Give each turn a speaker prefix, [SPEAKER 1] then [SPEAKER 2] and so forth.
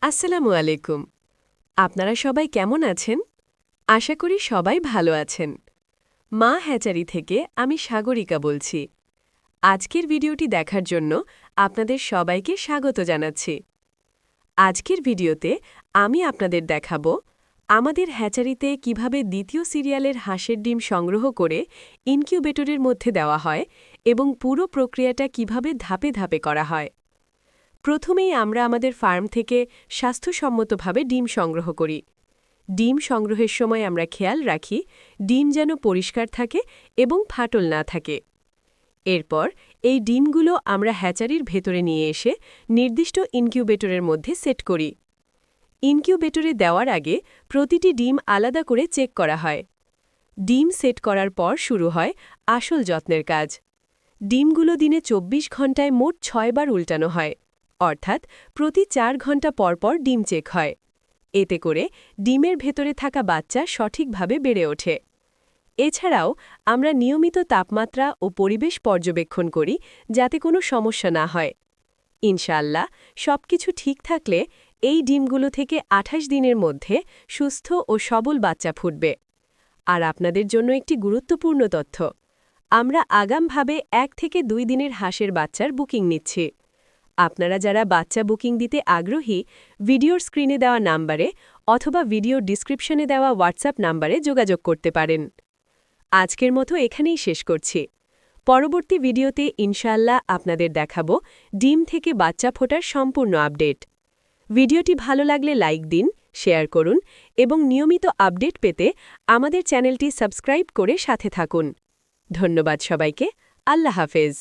[SPEAKER 1] আসসালামু আলাইকুম। আপনারা সবাই কেমন আছেন? আশা করি সবাই ভালো আছেন। মা হ্যাচারি থেকে আমি সাগরিকা বলছি। আজকের ভিডিওটি দেখার জন্য আপনাদের সবাইকে স্বাগত জানাচ্ছি। আজকের ভিডিওতে আমি আপনাদের দেখাবো আমাদের হ্যাচারিতে কিভাবে দ্বিতীয় সিরিয়ালের হাঁসের ডিম সংগ্রহ করে ইনকিউবেটরের মধ্যে দেওয়া হয় এবং পুরো প্রক্রিয়াটা কিভাবে ধাপে ধাপে করা হয়। প্রথমেই আমরা আমাদের ফার্ম থেকে স্বাস্থ্যসম্মতভাবে ডিম সংগ্রহ করি। ডিম সংগ্রহের সময় আমরা খেয়াল রাখি ডিম যেন পরিষ্কার থাকে এবং ফাটল না থাকে। এরপর এই ডিমগুলো আমরা হ্যাচারির ভেতরে নিয়ে এসে নির্দিষ্ট ইনকিউবেটরের মধ্যে সেট করি। ইনকিউবেটরে দেওয়ার আগে প্রতিটি ডিম আলাদা করে চেক করা হয়। ডিম সেট করার পর শুরু হয় আসল যত্নের কাজ। ডিমগুলো দিনে ২৪ ঘণ্টায় মোট ৬ বার উল্টানো হয়, অর্থাৎ প্রতি ৪ ঘণ্টা পরপর ডিম চেক হয়। এতে করে ডিমের ভেতরে থাকা বাচ্চা সঠিকভাবে বেড়ে ওঠে। এছাড়াও আমরা নিয়মিত তাপমাত্রা ও পরিবেশ পর্যবেক্ষণ করি যাতে কোনো সমস্যা না হয়। ইনশাআল্লাহ সবকিছু ঠিক থাকলে এই ডিমগুলো থেকে ২৮ দিনের মধ্যে সুস্থ ও সবল বাচ্চা ফুটবে। আর আপনাদের জন্য একটি গুরুত্বপূর্ণ তথ্য, আমরা আগামভাবে ১ থেকে ২ দিনের হাঁসের বাচ্চার বুকিং নিচ্ছি। আপনারা যারা বাচ্চা বুকিং দিতে আগ্রহী, ভিডিওর স্ক্রিনে দেওয়া নাম্বারে অথবা ভিডিওর ডিসক্রিপশনে দেওয়া হোয়াটসঅ্যাপ নাম্বারে যোগাযোগ করতে পারেন। আজকের মতো এখানেই শেষ করছি। পরবর্তী ভিডিওতে ইনশাআল্লাহ আপনাদের দেখাবো ডিম থেকে বাচ্চা ফোটার সম্পূর্ণ আপডেট। ভিডিওটি ভালো লাগলে লাইক দিন, শেয়ার করুন এবং নিয়মিত আপডেট পেতে আমাদের চ্যানেলটি সাবস্ক্রাইব করে সাথে থাকুন। ধন্যবাদ সবাইকে। আল্লাহ হাফেজ।